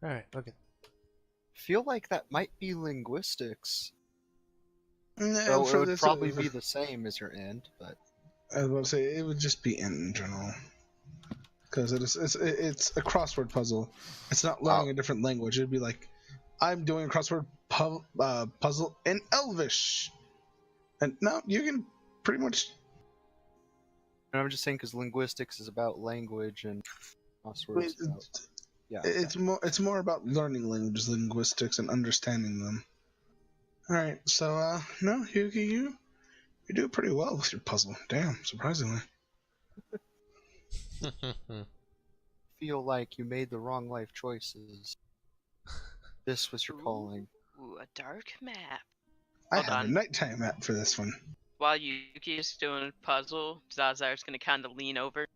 Alright, okay. Feel like that might be linguistics. No, Though for it would this, probably be the same as your int, but I was going to say it would just be in general, because it's a crossword puzzle. It's not learning a different language. It'd be like, I'm doing a crossword puzzle in Elvish, and no, you can pretty much. I'm just saying because linguistics is about language and crosswords. Yeah, It's more about learning languages, linguistics, and understanding them. All right, so no, Yuki, you do pretty well with your puzzle. Damn, surprisingly. Feel like you made the wrong life choices. This was your calling. Ooh, a dark map. I have a nighttime map for this one. While Yuki is doing a puzzle, Zazar's gonna kind of lean over,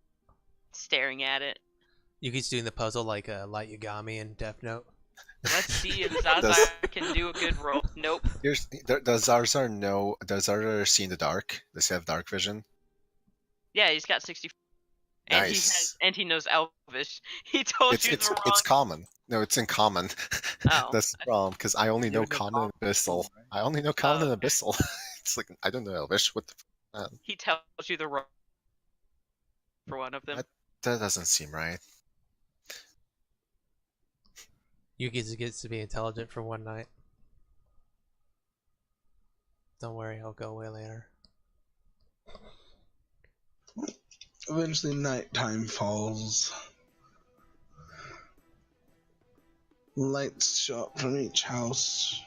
staring at it. Yuki's doing the puzzle like Light Yagami in Death Note. Let's see if Zazar can do a good roll. Nope. Does Zarzar know? Does Zarzar see in the dark? Does he have dark vision? Yeah, he's got 60. Nice. And he knows Elvish. He told you the wrong. It's common. No, it's in common. Oh. That's the problem, because I only know common and abyssal. Right? I only know common and abyssal. It's like, I don't know Elvish. What the He tells you the wrong for one of them. That doesn't seem right. Yuki gets to be intelligent for one night. Don't worry, he'll go away later. Eventually, nighttime falls. Lights show up from each house.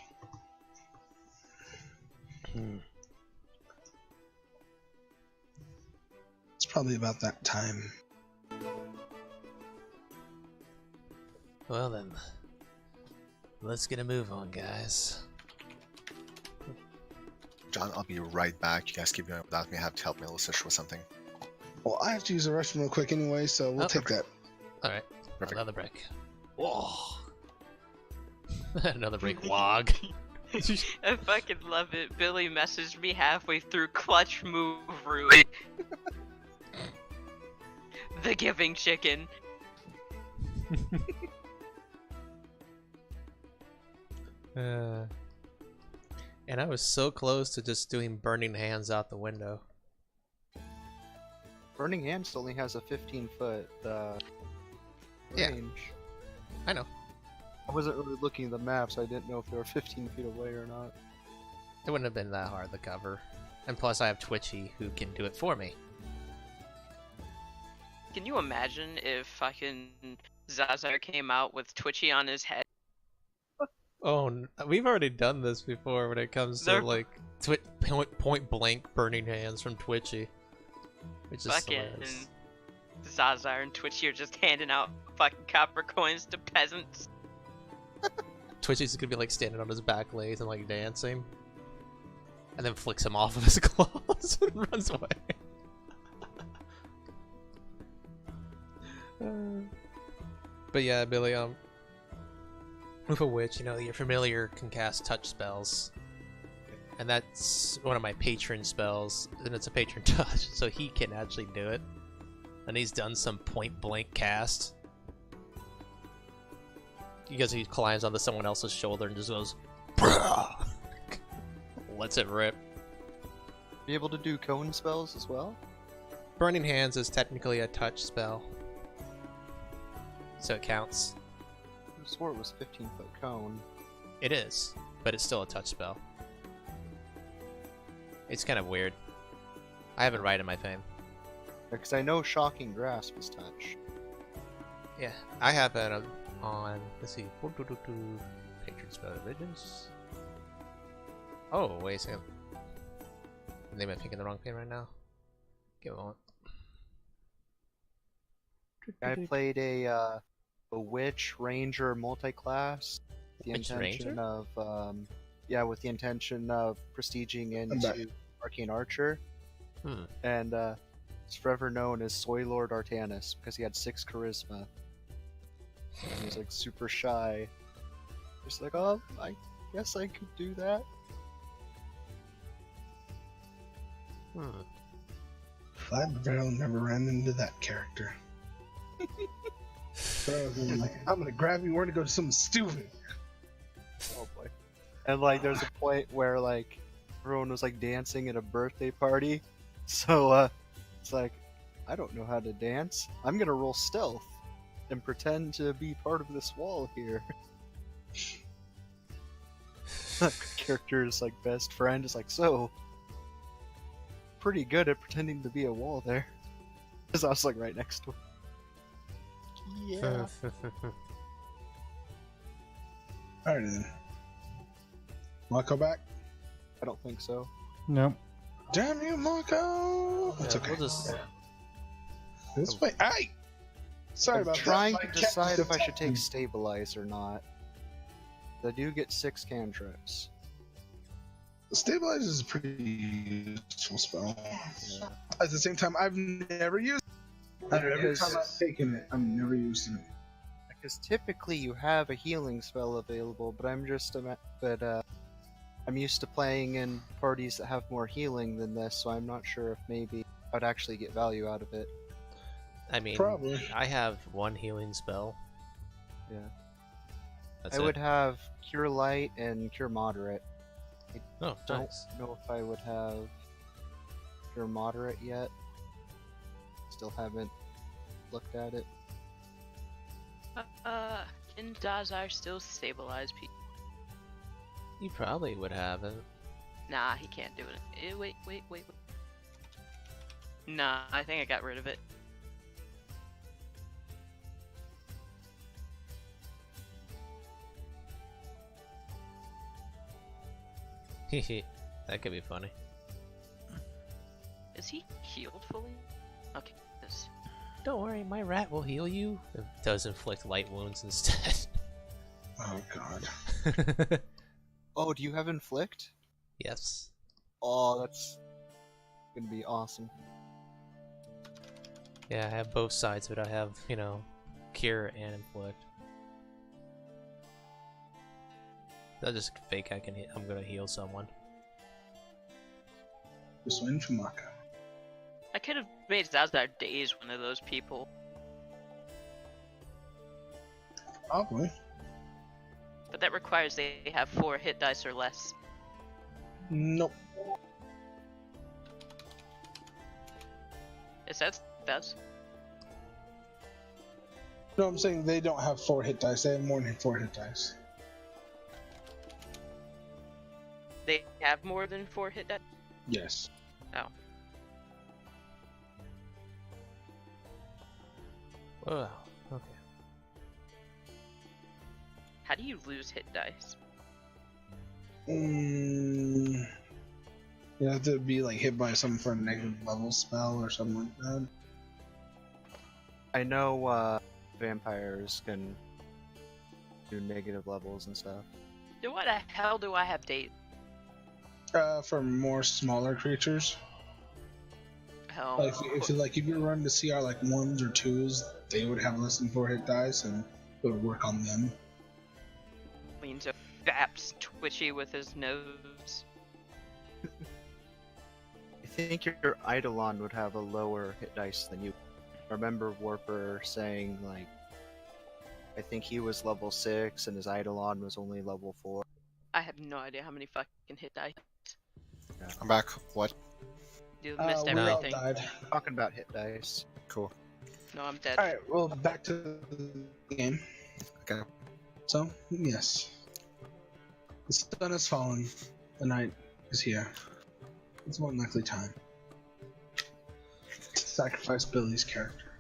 It's probably about that time. Well then, let's get a move on, guys. John, I'll be right back. You guys keep going without me. I have to help Melissa with something. Well, I have to use the restroom real quick anyway, so we'll take that. Alright, Perfect. another break. Whoa! Another break, wog. I fucking love it. Billy messaged me halfway through clutch move Rui. The giving chicken. And I was so close to just doing burning hands out the window. Burning Hands only has a 15-foot Yeah. range. I know. I wasn't really looking at the map, so I didn't know if they were 15 feet away or not. It wouldn't have been that hard to cover. And plus I have Twitchy who can do it for me. Can you imagine if fucking Zazar came out with Twitchy on his head? Oh, we've already done this before when it comes to like point blank burning hands from Twitchy. Which is Fucking hilarious. Zazar and Twitchy are just handing out fucking copper coins to peasants. Twitchy's gonna be like standing on his back legs and like dancing. And then flicks him off of his claws and runs away. But yeah, Billy, with a witch, you know, your familiar can cast touch spells. And that's one of my patron spells, and it's a patron touch, so he can actually do it. And he's done some point blank cast. Because he climbs onto someone else's shoulder and just goes, "Bruh!" Lets it rip. Be able to do cone spells as well? Burning Hands is technically a touch spell. So it counts. I swore it was 15-foot cone. It is, but it's still a touch spell. It's kind of weird. I have it right in my fame. Because I know Shocking Grasp is touch. Yeah, I have it on, let's see, patron spell religions. Oh, wait a second. Maybe I'm thinking the wrong thing right now. Give it a moment. I played a witch ranger multi-class. The Witch intention ranger? of with the intention of prestiging into Arcane Archer. And it's forever known as Soy Lord Artanis because he had 6 charisma. And he was like super shy. Just like, oh, I guess I could do that. Glad Varel never ran into that character. Like, I'm gonna grab you. We're gonna go to something stupid. Oh boy. And like, there's a point where like everyone was like dancing at a birthday party, so it's like, I don't know how to dance. I'm gonna roll stealth and pretend to be part of this wall here. Character's like best friend is like, so pretty good at pretending to be a wall there, because I was like right next to him. Yeah. Alright then. Marco back? I don't think so. Nope. Damn you, Marco! It's Yeah, okay. we'll just. This way. Hey! Sorry I'm about trying that. to decide if I should take stabilize or not. I do get 6 cantrips. Stabilize is a pretty useful spell. Yeah. At the same time, I've never used it. Every time I've taken it, I've never used it. Because typically you have a healing spell available, but I'm used to playing in parties that have more healing than this, so I'm not sure if maybe I'd actually get value out of it. I mean, Probably. I have 1 healing spell. Yeah. That's I it. would have Cure Light and Cure Moderate. Oh, Don't nice. know if I would have Cure Moderate yet. Still haven't looked at it. Can Dazar still stabilize people? You probably would have it. Nah, he can't do it. Wait. Nah, I think I got rid of it. Hehe, that could be funny. Is he healed fully? Okay, this. Don't worry, my rat will heal you. It does inflict light wounds instead. Oh god. Oh, do you have Inflict? Yes. Oh, that's gonna be awesome. Yeah, I have both sides of it. I have, cure and inflict. I'll just fake I'm gonna heal someone. Just win for Marco. I could have made Zazar Daze one of those people, Probably. but that requires they have 4 hit dice or less. Nope. Is that does? No, I'm saying they don't have 4 hit dice. They have more than 4 hit dice. They have more than 4 hit dice? Yes. Oh. Oh, okay. How do you lose hit dice? You have to be like hit by something for a negative level spell or something like that. I know vampires can do negative levels and stuff. Then why the hell do I have Daze? For more smaller creatures. Hell. Like if you run to CR like 1s or 2s, they would have less than 4 hit dice, and it would work on them. Leans up, zaps Twitchy with his nose. I think your Eidolon would have a lower hit dice than you. I remember Warper saying, like, I think he was level 6 and his Eidolon was only level 4. I have no idea how many fucking hit dice. I'm back. What? You missed We all everything. died. Talking about hit dice. Cool. No, I'm dead. Alright, well, back to the game. Okay. So, yes. The sun has fallen. The night is here. It's one likely time to sacrifice Billy's character.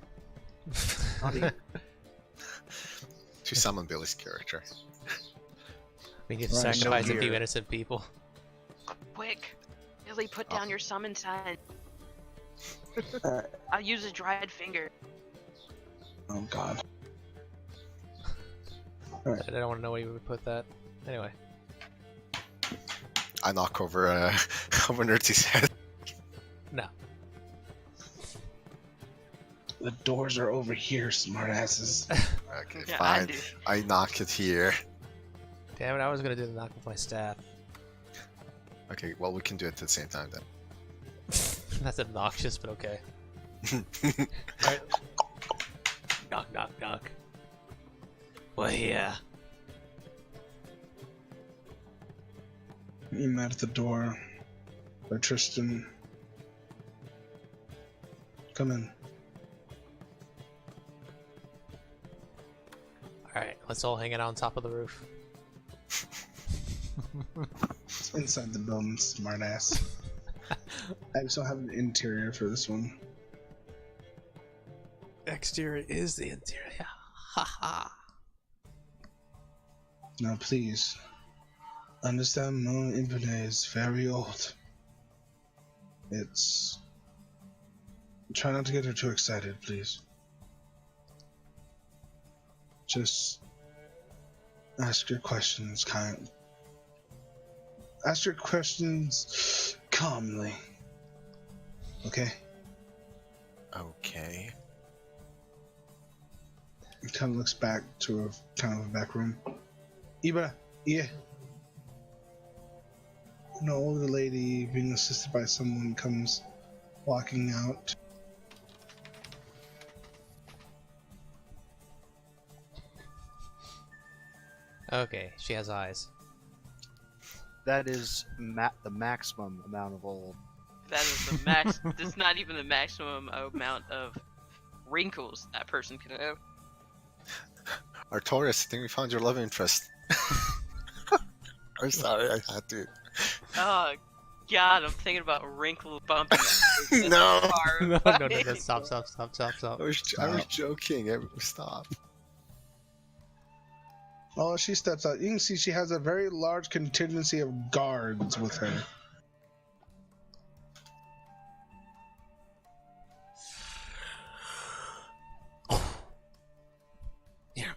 To summon Billy's character. We need to Right, sacrifice no a few gear. innocent people. Quick! Billy, put down your summon sign. Alright. I'll use a dried finger. Oh god. I don't want to know where you would put that. Anyway. I knock over over Gnerzi's head. No. The doors are over here, smartasses. Okay, Yeah, fine. I do. I knock it here. Damn it, I was gonna do the knock with my staff. Okay, well we can do it at the same time then. That's obnoxious, but okay. Alright. Knock, knock, knock. We're here. You met at the door by Tristan. Come in. Alright, let's all hang it on top of the roof. It's inside the building, smartass. I just don't have an interior for this one. Exterior is the interior. Haha. Now please, understand Moon Infinite is very old. It's... Try not to get her too excited, please. Just ask your questions ask your questions calmly. Okay? Okay. He kind of looks back to a kind of a back room. Ibra, yeah. An older lady being assisted by someone comes walking out. Okay, she has eyes. That is the maximum amount of old. That is the max. That's not even the maximum amount of wrinkles that person could have. Artorius, I think we found your love interest. I'm sorry, I had to. Oh God, I'm thinking about wrinkle bumping. No. No, stop. I was joking. Stop. Oh, she steps out. You can see she has a very large contingency of guards with her. Yeah.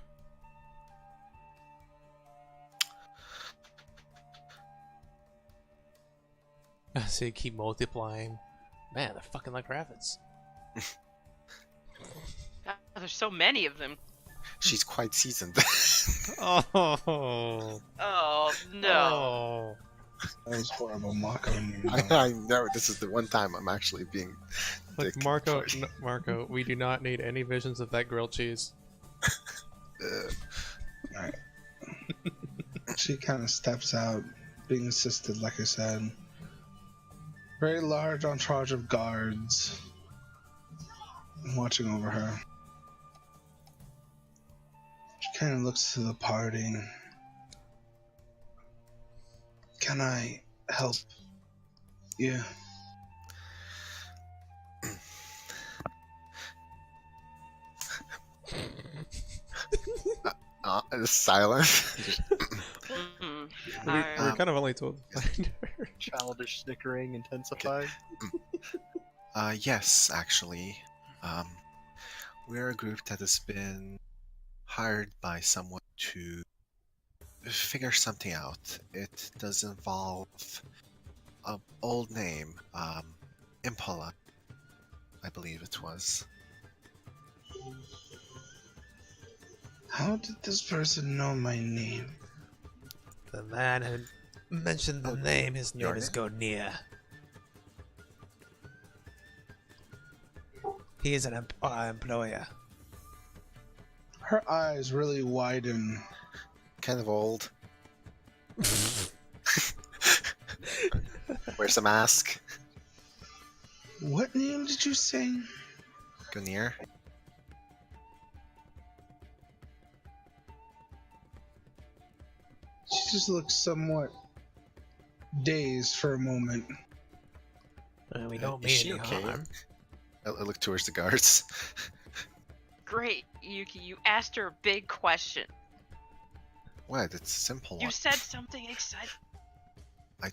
So you keep multiplying. Man, they're fucking like rabbits. God, there's so many of them. She's quite seasoned. Oh. Oh no. Oh. That was horrible, Marco. I know, this is the one time I'm actually being Look, dick. Marco, Marco, we do not need any visions of that grilled cheese. Alright. She kind of steps out, being assisted, like I said. Very large entourage of guards watching over her. She kind of looks to the party. Can I help you? Silence. We were kind of only told to find her. Childish snickering intensified. Yes, actually. We're a group that has been hired by someone to figure something out. It does involve an old name, Impala, I believe it was. How did this person know my name? The man who mentioned the name, his name is Gnerzi. He is an employer. Her eyes really widen. Kind of old. Wears a mask. What name did you say? Gnerzi. She just looks somewhat dazed for a moment. We don't Is mean she any okay? harm. I look towards the guards. Great, Yuki, you asked her a big question. What? It's a simple one. You said something exciting. I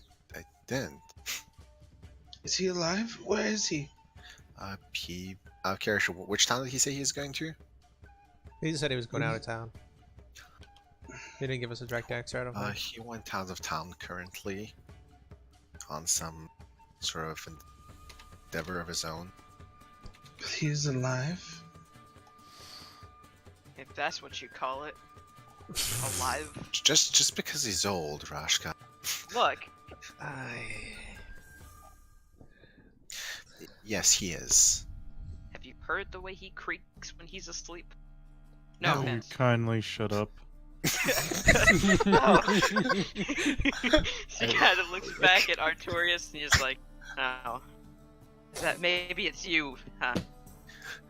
didn't. Is he alive? Where is he? Karish, which town did he say he's going to? He just said he was going out of town. He didn't give us a direct answer, I don't think. He went out of town currently on some sort of endeavor of his own. He's alive? If that's what you call it. Alive. Just because he's old, Rashka. Look, Yes, he is. have you heard the way he creaks when he's asleep? No No. You offense. kindly shut up. Oh. She kind of looks back at Artorius and is like, oh. Is that maybe it's you, huh?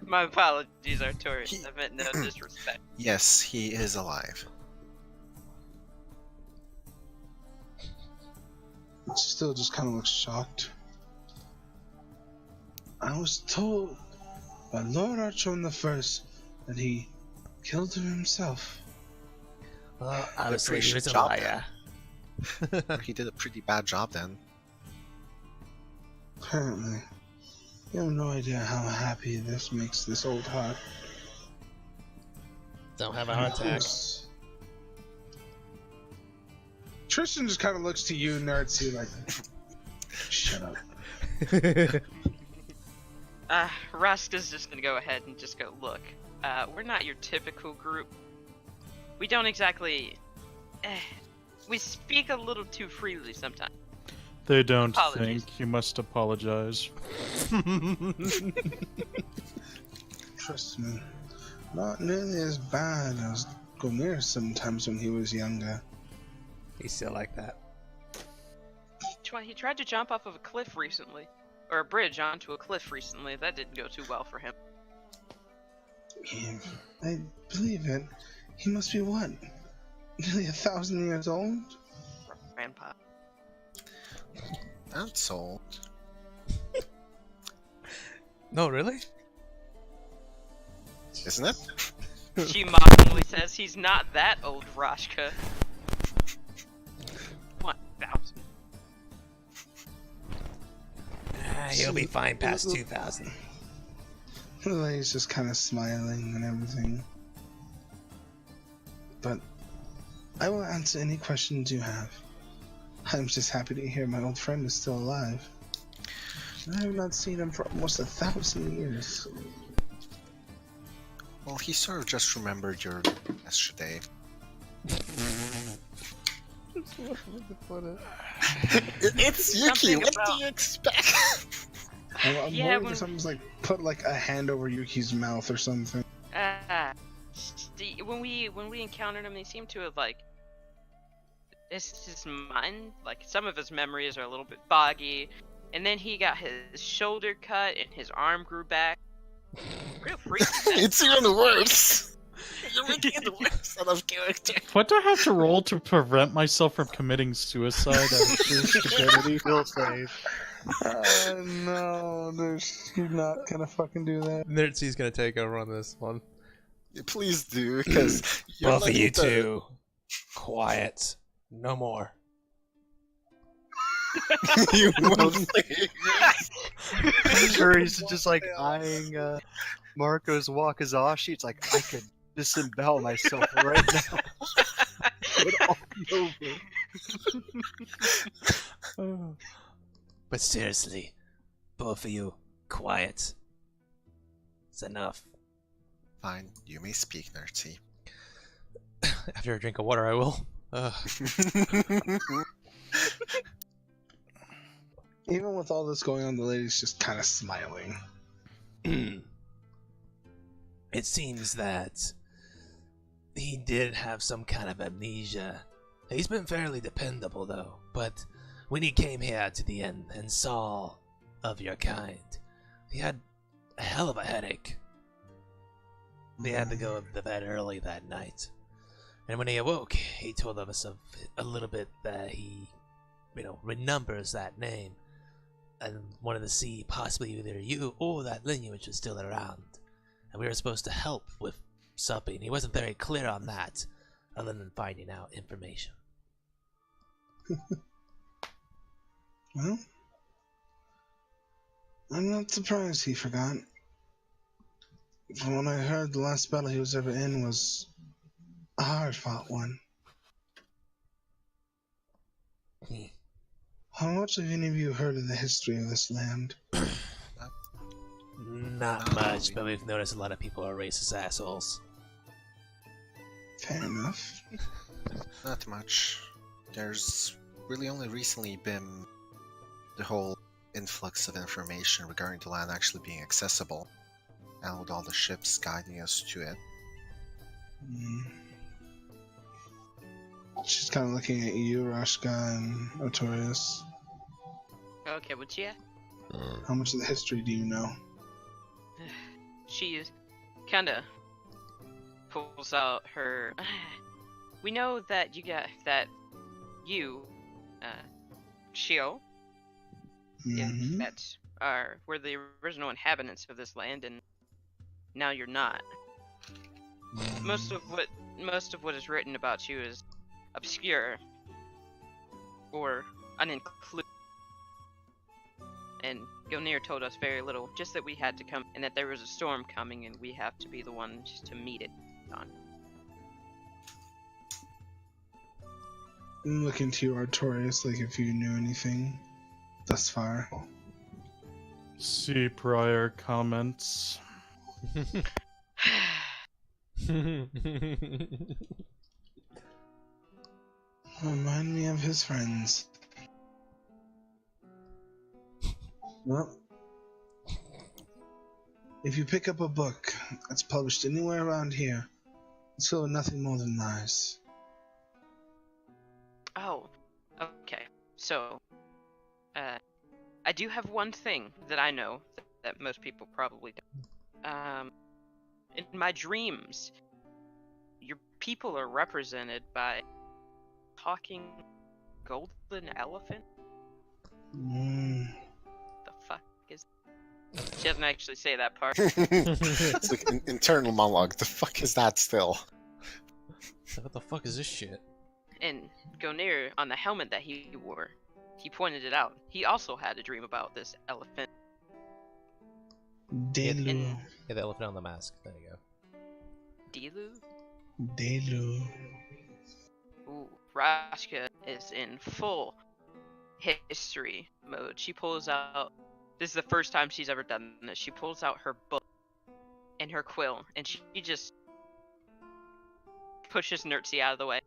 My apologies, Artorius. I meant no disrespect. Yes, he is alive. She still just kind of looks shocked. I was told by Lord Archon the First that he killed him himself. Well, obviously pretty he was a job liar. He did a pretty bad job then. Apparently. You have no idea how happy this makes this old heart. Don't have a heart attack. Tristan just kind of looks to you, Gnerzi, like, shut up. Raska's just gonna go ahead and just go, look, we're not your typical group. We don't exactly... we speak a little too freely sometimes. They don't Apologies. think you must apologize. Trust me, not nearly as bad as Gomer sometimes when he was younger. He's still like that. He tried to jump off of a cliff recently. Or a bridge onto a cliff recently. That didn't go too well for him. Yeah, I believe it. He must be what? Nearly 1,000 years old? Grandpa. That's old. No, really? Isn't it? She mockingly says he's not that old, Rashka. 1,000. He'll be fine past 2,000. The lady's just kind of smiling and everything. But I will answer any questions you have. I'm just happy to hear my old friend is still alive. I have not seen him for almost 1,000 years. Well, he sort of just remembered your yesterday. It's Yuki. Something What about- do you expect? I'm Yeah, worried when- for someone's like put like a hand over Yuki's mouth or something. When we encountered him, they seem to have like his mind, like some of his memories are a little bit foggy, and then he got his shoulder cut and his arm grew back. Real freaky. It's even worse. You're making it worse out of character. What do I have to roll to prevent myself from committing suicide out of sheer stupidity? Will save. No, you're not gonna fucking do that. Gnerzi's gonna take over on this one. Please do, because Both of you two, quiet. No more. You mostly. Sure, he's just like eyeing Marco's Wakazashi. It's like, I could disembowel myself right now. It would all be over. But seriously, both of you, quiet. It's enough. Fine, you may speak, Gnerzi. After a drink of water, I will. Even with all this going on, the lady's just kind of smiling. It seems that he did have some kind of amnesia. He's been fairly dependable, though, but when he came here to the end and saw of your kind, he had a hell of a headache. He had to go to bed early that night. And when he awoke, he told us of a little bit that he, remembers that name. And wanted to see possibly either you or that lineage was still around. And we were supposed to help with something. He wasn't very clear on that, other than finding out information. Well, I'm not surprised he forgot. From what I heard, the last battle he was ever in was a hard-fought one. How much have any of you heard of the history of this land? Not much, but we've noticed a lot of people are racist assholes. Fair enough. Not much. There's really only recently been the whole influx of information regarding the land actually being accessible, and with all the ships guiding us to it. Mm. She's kind of looking at you, Rashka and Artorius. Okay, what's yeah? How much of the history do you know? She kind of pulls out her. We know that you, Shio, Mm-hmm. were the original inhabitants of this land, and now you're not. Most of what is written about you is obscure or uninclusive. And Gner told us very little, just that we had to come, and that there was a storm coming, and we have to be the ones to meet it on. I'm looking to you, Artorius, like if you knew anything thus far. See prior comments. Remind me of his friends. Well, if you pick up a book that's published anywhere around here, it's filled with nothing more than lies. Oh, okay. So, I do have one thing that I know that most people probably don't. In my dreams, your people are represented by talking golden elephant. The fuck is? She doesn't actually say that part. It's like an internal monologue. The fuck is that still? What the fuck is this shit? And Gner, on the helmet that he wore, he pointed it out. He also had a dream about this elephant. Delu. Yeah, the elephant on the mask. There you go. Dilu? Delu. Ooh, Rashka is in full history mode. She pulls out. This is the first time she's ever done this. She pulls out her book and her quill, and she just pushes Gnerzi out of the way.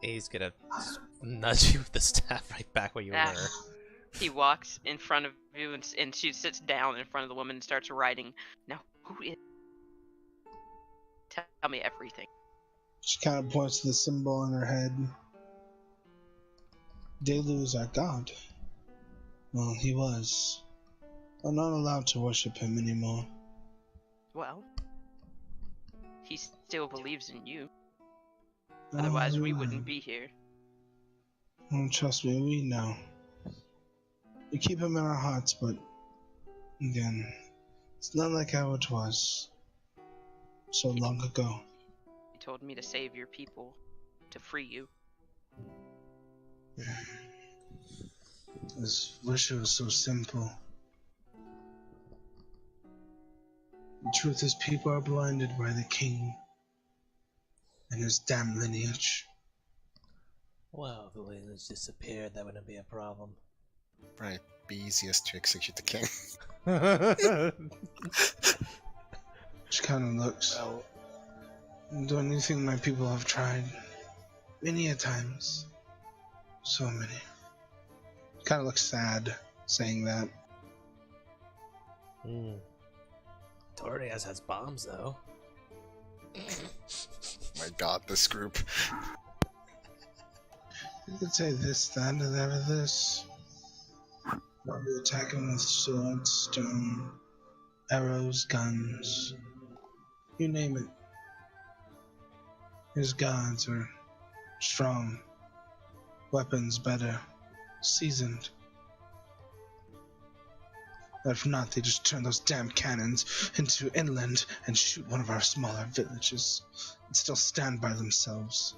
He's gonna nudge you with the staff right back where you were. He walks in front of you, and she sits down in front of the woman and starts writing. Now, who is? Tell me everything. She kind of points to the symbol in her head. Delu is our god. Well, he was. I'm not allowed to worship him anymore. Well, he still believes in you. Otherwise, we wouldn't be here. Oh, trust me, we know. We keep him in our hearts, but again, it's not like how it was so long ago. He told me to save your people, to free you. I just wish it was so simple. The truth is, people are blinded by the king and his damn lineage. Well, if the lineage disappeared, that wouldn't be a problem. Right, be easiest to execute the king. She kind of looks. Don't you think my people have tried? Many a times. So many. Kind of looks sad saying that. Artorius has bombs, though. My god, this group. You could say this, that, or that, or this. Probably attack him with swords, stone, arrows, guns. You name it. His gods are strong. Weapons better. Seasoned. If not, they just turn those damn cannons into inland and shoot one of our smaller villages and still stand by themselves.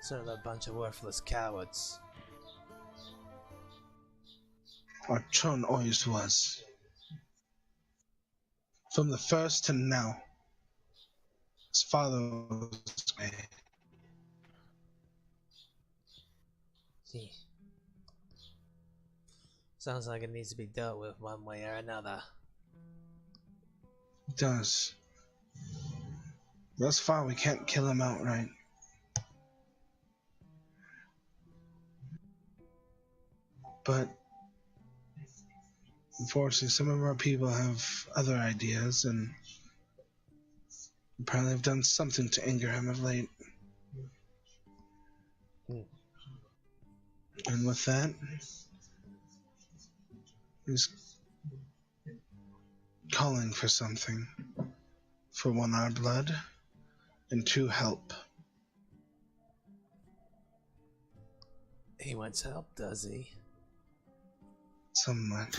Sort of a bunch of worthless cowards. Our throne always was. From the first to now. His father was way. See. Sounds like it needs to be dealt with one way or another. It does. Thus far, we can't kill him outright. But Unfortunately, some of our people have other ideas and apparently have done something to anger him of late. And with that, he's calling for something. For one, our blood, and two, help. He wants help, does he? Somewhat.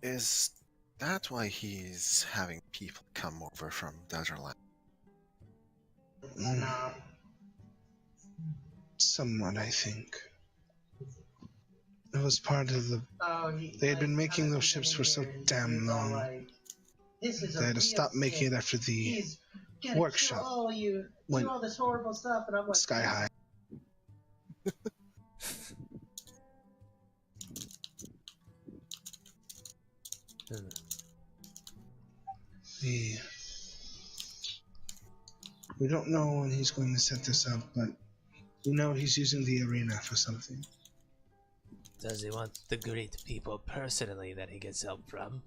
Is that why he's having people come over from Desert Somewhat, I think. It was part of the... They had been making those ships for so damn long. They had to stop making it after the workshop went sky high. We don't know when he's going to set this up, but we know he's using the arena for something. Does he want the great people personally that he gets help from?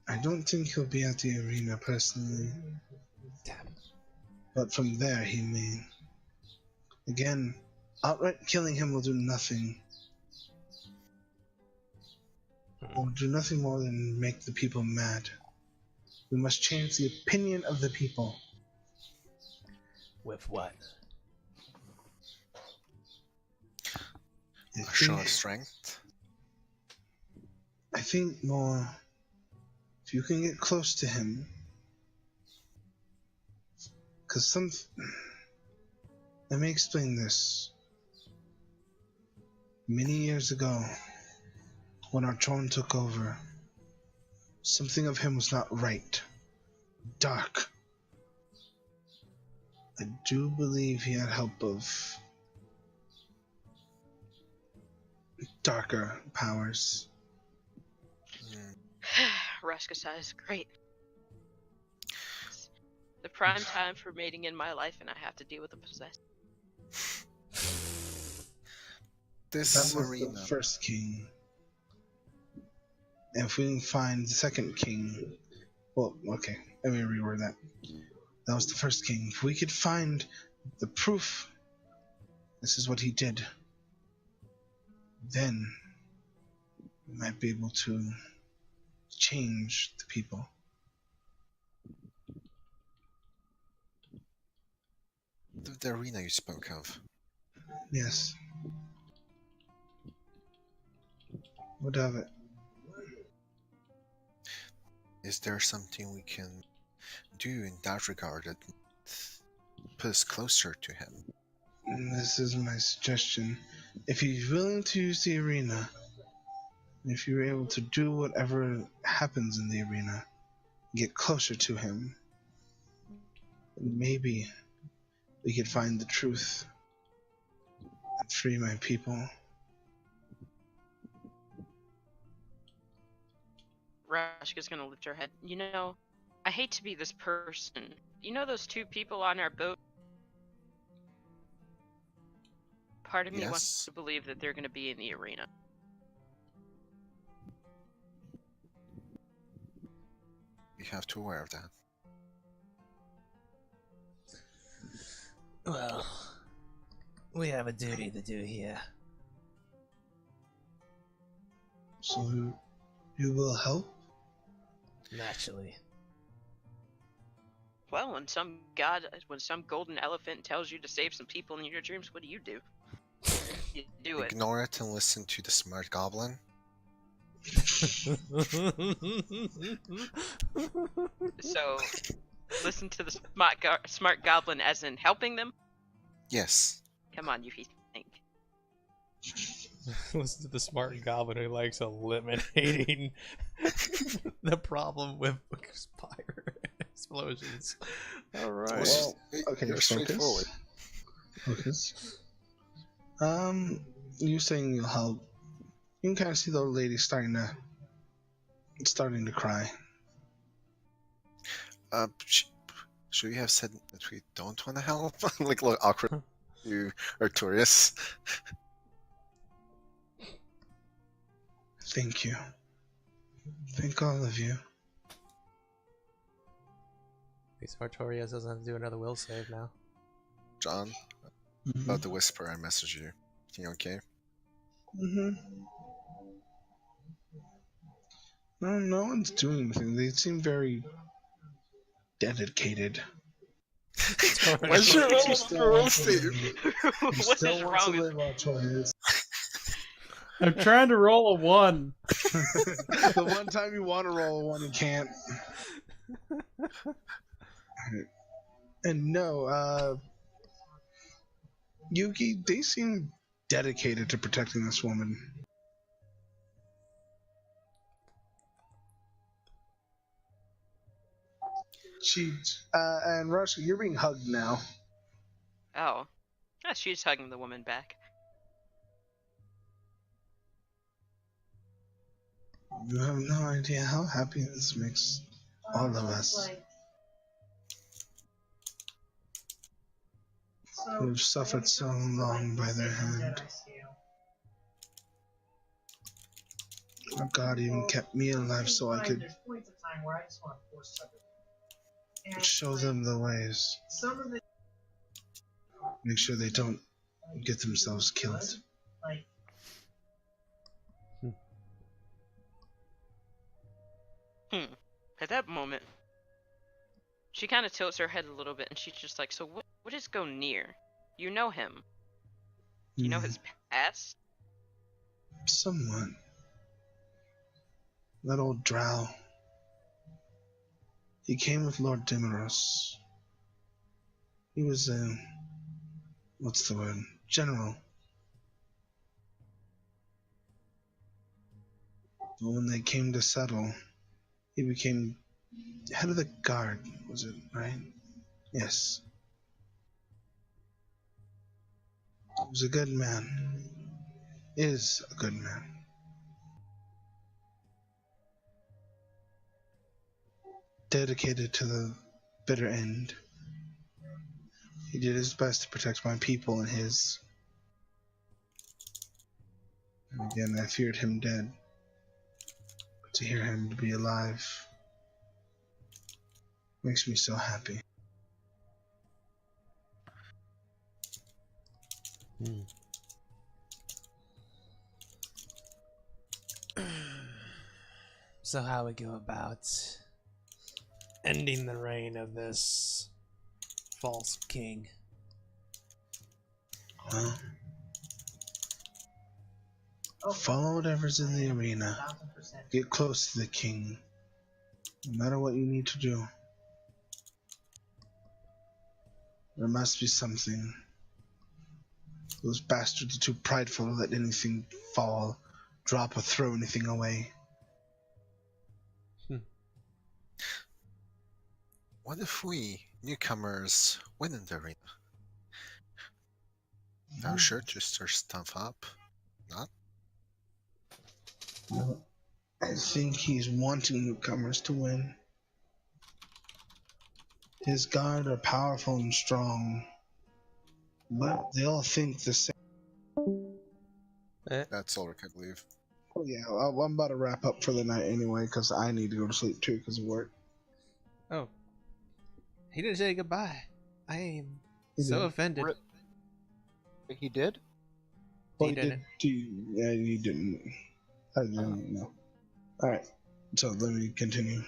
I don't think he'll be at the arena personally. Damn. But from there he may. Again, outright killing him will do nothing. Will do nothing more than make the people mad. We must change the opinion of the people. With what? A show of strength? I think more... If you can get close to him... Because let me explain this. Many years ago, when our Tron took over, something of him was not right. Dark. I do believe he had help of darker powers. Rashka says, great. It's the prime time for mating in my life, and I have to deal with the possessed. This That was arena. the first king. And if we can find the second king... Well, okay, let me reword that. That was the first king. If we could find the proof this is what he did, then we might be able to change the people. The arena you spoke of. Yes. What of it? Is there something we can do in that regard that would put us closer to him? This is my suggestion. If he's willing to use the arena, if you're able to do whatever happens in the arena, get closer to him, maybe we could find the truth and free my people. Rashka's gonna lift her head. You know, I hate to be this person. You know those two people on our boat? Part of me wants to believe that they're gonna be in the arena. You have to be aware of that. Well, we have a duty to do here. So you will help? Naturally. Well, when some golden elephant tells you to save some people in your dreams, what do? You do it. Ignore it and listen to the smart goblin. So, listen to the smart goblin as in helping them? Yes. Come on, you think. Listen to the smart goblin who likes eliminating the problem with fire explosions. Alright. Well, okay, You're straightforward. Focus. You saying you'll help. You can kind of see the old lady starting to cry. Should we have said that we don't want to help? Like, look awkward to Artorius. Thank you. Thank all of you. At least Artorius doesn't have to do another will save now. John, about the whisper I messaged you. You okay? No one's doing anything. They seem very dedicated. Why's your roll save? What is wrong with Artorius? I'm trying to roll a 1. The one time you want to roll a 1, you can't. And no, Yuki, they seem dedicated to protecting this woman. And Rush, you're being hugged now. Oh. Ah, she's hugging the woman back. You have no idea how happy this makes all of us. Who've suffered so long by their hand. Oh, God even kept me alive so I could show them the ways. Make sure they don't get themselves killed. At that moment, she kind of tilts her head a little bit, and she's just like, so what is go near? You know him. You know his past? Somewhat. That old drow. He came with Lord Dimiros. He was a... what's the word? General. But when they came to settle, he became head of the guard, was it, right? Yes. He was a good man. Is a good man. Dedicated to the bitter end. He did his best to protect my people and his. And again, I feared him dead. But to hear him be alive makes me so happy. So how we go about ending the reign of this false king? Well, follow whatever's in the arena. Get close to the king. No matter what you need to do. There must be something. Those bastards are too prideful to let anything fall, drop, or throw anything away. What if we, newcomers, win in the arena? Our shirt just our stuff up, not? No, I think he's wanting newcomers to win. His guard are powerful and strong, but they all think the same. That's all I believe. Oh yeah, I'm about to wrap up for the night anyway, because I need to go to sleep too because of work. Oh. He didn't say goodbye. I am He so did. offended. He did? Well, He didn't. Yeah, he didn't. I didn't know. Alright, so let me continue.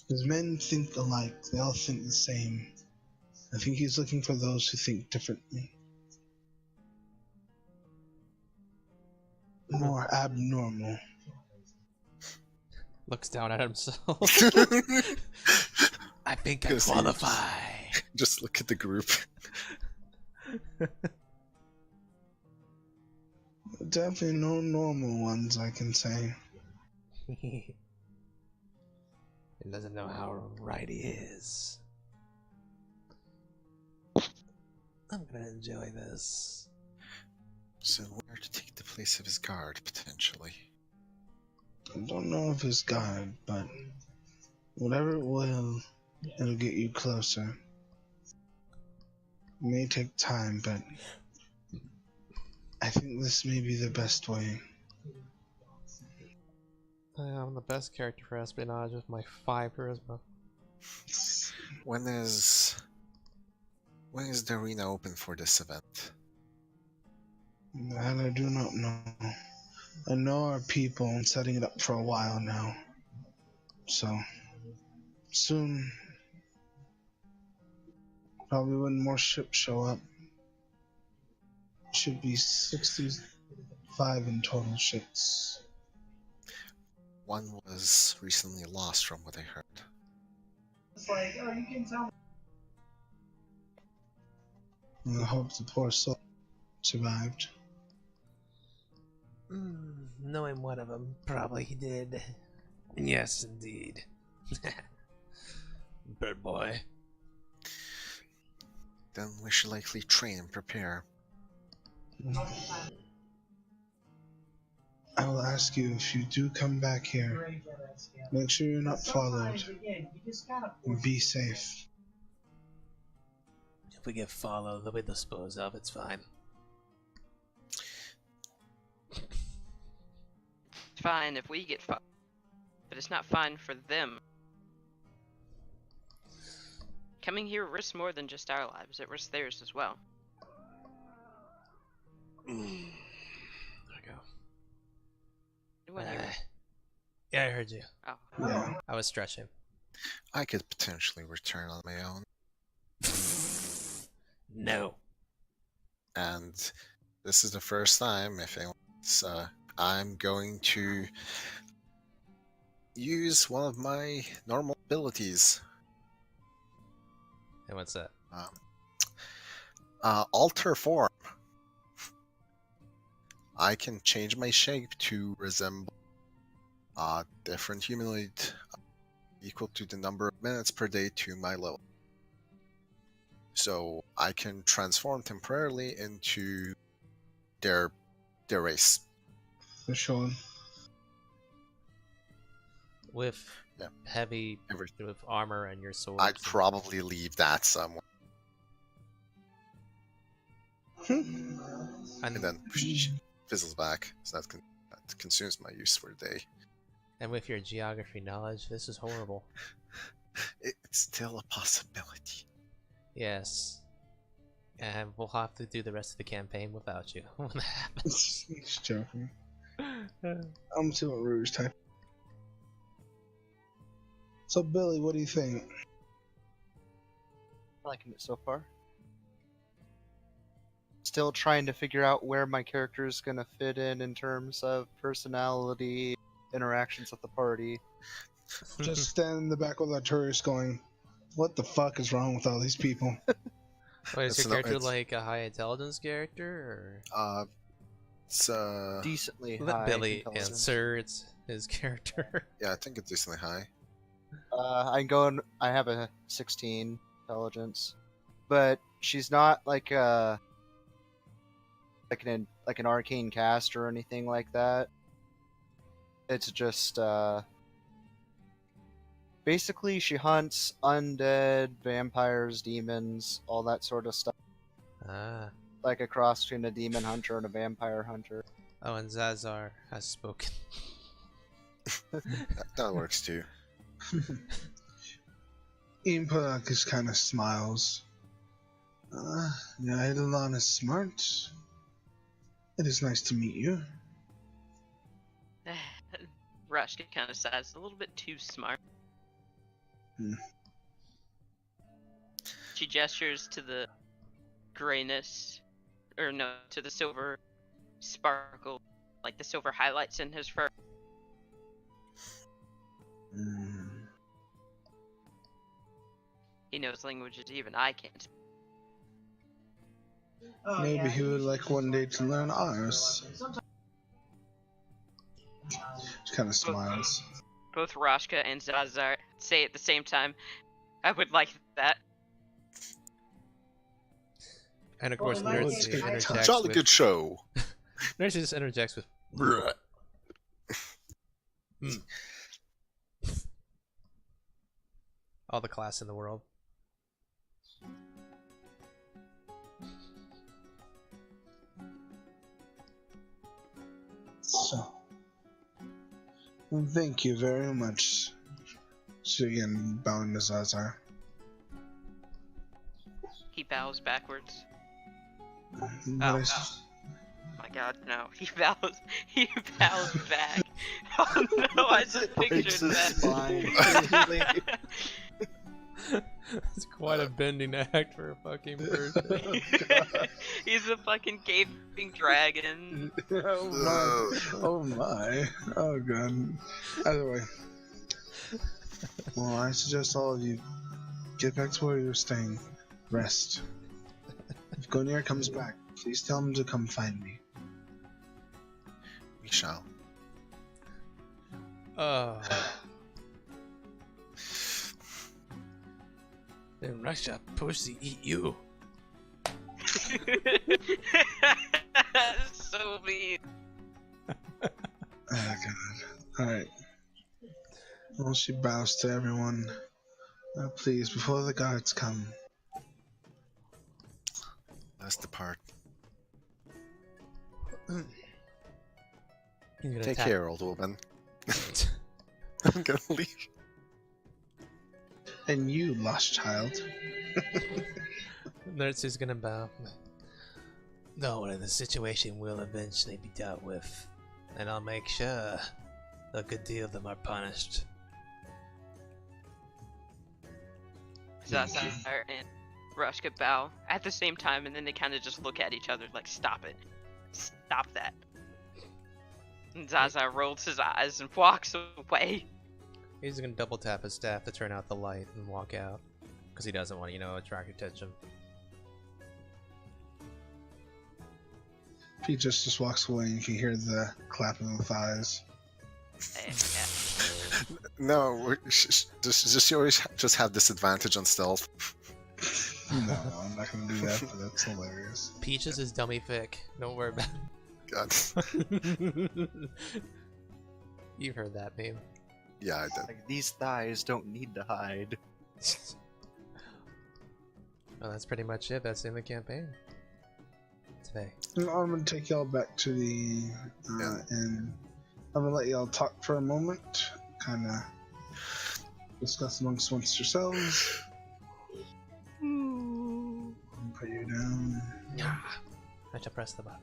His men think alike, they all think the same. I think he's looking for those who think differently. More abnormal. Looks down at himself. I think I Goes qualify. Just look at the group. Definitely no normal ones, I can say. He doesn't know how right he is. I'm gonna enjoy this. So where to take the place of his guard, potentially? I don't know if it's God, but whatever it will, it'll get you closer. It may take time, but I think this may be the best way. I'm the best character for espionage with my 5 charisma. When is the arena open for this event? That I do not know. I know our people and setting it up for a while now. So, soon, probably when more ships show up, should be 65 in total ships. One was recently lost from what I heard. It's like, oh, you can tell. And I hope the poor soul survived. Knowing one of them probably did. Yes, indeed. Bird boy. Then we should likely train and prepare. I will ask you, if you do come back here, make sure you're not followed. And be safe. If we get followed, they'll be disposed of. It's fine. It's fine if we get fucked, but it's not fine for them. Coming here risks more than just our lives, it risks theirs as well. There we go. Anyone hear me? Yeah, I heard you. Oh. Yeah. I was stretching. I could potentially return on my own. No. And this is the first time, if anyone's, I'm going to use one of my normal abilities. And what's that? Alter form. I can change my shape to resemble a different humanoid equal to the number of minutes per day to my level. So I can transform temporarily into their race. For sure. With Yeah. heavy, Everything. with armor and your sword. I'd probably leave that somewhere. And then fizzles back. So that consumes my use for the day. And with your geography knowledge, this is horrible. It's still a possibility. Yes. And we'll have to do the rest of the campaign without you when that happens. Just joking. I'm still a Rouge type. So, Billy, what do you think? Liking it so far. Still trying to figure out where my character is going to fit in terms of personality, interactions with the party. Just stand in the back with Artorius going, what the fuck is wrong with all these people? Wait, is It's your not- character it's- like a high intelligence character, It's Decently or let high Billy intelligence. answer? It's his character. yeah, I think it's decently high. I have a 16 intelligence, but she's not like an arcane caster or anything like that. It's just basically she hunts undead, vampires, demons, all that sort of stuff. Ah. Like a cross between a demon hunter and a vampire hunter. Oh, and Zazar has spoken. That works too. Ian Polakis kind of smiles. Yeah, Eidolon is smart. It is nice to meet you. Rushka kind of sighs, a little bit too smart. She gestures to the grayness, or no, to the silver sparkle, like the silver highlights in his fur. He knows languages even I can't. Oh, Maybe yeah, he would like one day to learn ours. She kind of smiles. Both Rashka and Zazar say at the same time, I would like that. And of course, Well, Gnerzi it's interjects Jolly with... good show. Gnerzi just interjects with... Bruh. All the class in the world. So, thank you very much. She again bowing to Zazar. He bows backwards. But My god, no. He bows back. Oh no, I just Breaks pictured his that. spine. It's quite a bending act for a fucking person. He's a fucking gaping dragon. Oh my. Oh my. Oh god. Either way. Well, I suggest all of you get back to where you're staying. Rest. If Gonir comes back, please tell him to come find me. We shall. Then Russia pussy eat you. So mean. Oh god. Alright. Well, she bows to everyone. Please, before the guards come. Let's depart. He's gonna Take tap. care, old woman. I'm gonna leave. And you, lost child. Gnerzi's gonna bow. No, the situation will eventually be dealt with, and I'll make sure a good deal of them are punished. Zazar and Rushka bow at the same time, and then they kind of just look at each other like, "Stop it! Stop that!" And Zazar rolls his eyes and walks away. He's gonna double tap his staff to turn out the light and walk out, because he doesn't want to, attract attention. He just walks away and you can hear the clapping of thighs. Yeah. No, does she always just have disadvantage on stealth? No, I'm not gonna do that, but that's hilarious. Peaches is dummy fic. Don't worry about God. it. You heard that meme. Yeah, I did. Like, these thighs don't need to hide. Well, that's pretty much it. That's the end of the campaign. Today. I'm gonna take y'all back to the and I'm gonna let y'all talk for a moment, kind of discuss amongst yourselves. Put you down. I should press the button.